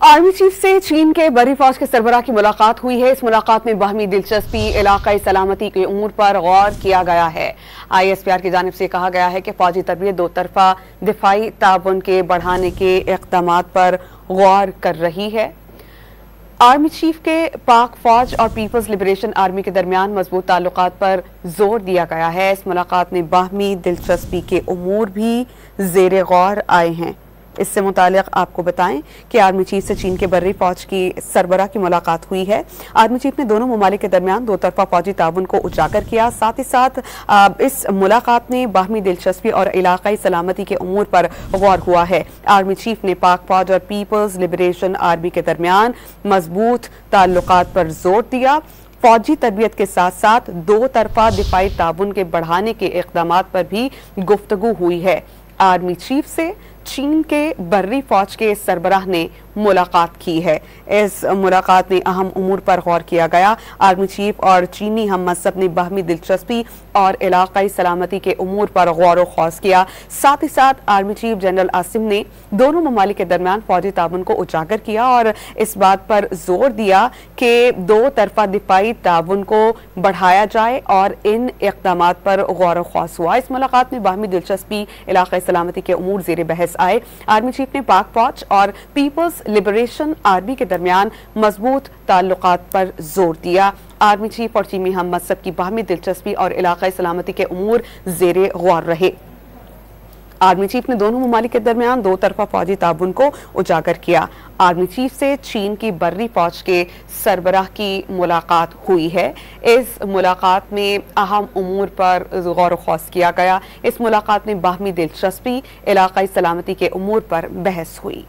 Army chief से चीन के बड़ी फौज के सरबराह की मुलाकात हुई है। इस मुलाकात में बाहमी दिलचस्पी, इलाकाई सलामती के उमूर पर गौर किया गया है। ISPR की जानिब से कहा गया है कि फौजी तरबियत दो तरफा दिफाई ताउन के बढ़ाने के इक़दामात पर गौर कर रही है। आर्मी चीफ के पाक फौज और पीपल्स लिबरेशन आर्मी के दरमियान मजबूत ताल्लुकात पर जोर दिया गया है। इस मुलाकात में बाहमी दिलचस्पी के उमूर भी ज़ेरे गौर आए हैं। इससे मुतालिक आपको बताएं कि आर्मी चीफ से चीन के बर्री फौज की सरबराह की मुलाकात हुई है। आर्मी चीफ ने दोनों ममालिक के दरमियान दो तरफा फौजी ताउन को उजागर किया। साथ ही साथ इस मुलाकात में बाहमी दिलचस्पी और इलाकाई सलामती के उमूर पर गौर हुआ है। आर्मी चीफ ने पाक फौज और पीपल्स लिबरेशन आर्मी के दरमियान मजबूत ताल्लुकात पर जोर दिया। फौजी तरबियत के साथ साथ दो तरफा दिफाई ताउन के बढ़ाने के इक़दामात पर भी गुफ्तगू हुई है। आर्मी चीफ से चीन के बर्री फौज के सरबराह ने मुलाकात की है। इस मुलाकात में अहम उमूर पर गौर किया गया। आर्मी चीफ और चीनी हम मसब ने बाहमी दिलचस्पी और इलाकाई सलामती के उमूर पर गौर व खौस किया। साथ ही साथ आर्मी चीफ जनरल आसिम ने दोनों ममालिक के दरमियान फौजी ताउन को उजागर किया और इस बात पर जोर दिया कि दो तरफा दिफाई ताउन को बढ़ाया जाए और इन इक़दामात पर गौर व खौस हुआ। इस मुलाकात में बाहमी दिलचस्पी, इलाकाई सलामती के उमूर ज़ेरे बहस आए। आर्मी चीफ ने पाक फौज और पीपल्स लिबरेशन आर्मी के दरमियान मजबूत ताल्लुकात पर जोर दिया। आर्मी चीफ और चीनी हम मसब की बाहमी दिलचस्पी और इलाकाई सलामती के उमूर ज़ेरे गौर रहे। आर्मी चीफ ने दोनों ममालिक के दरमियान दो तरफा फौजी ताउन को उजागर किया। आर्मी चीफ से चीन की बर्री फौज के सरबराह की मुलाकात हुई है। इस मुलाकात में अहम उमूर पर गौर खौस किया गया। इस मुलाकात में बाहमी दिलचस्पी, इलाकाई सलामती के उमूर पर बहस हुई।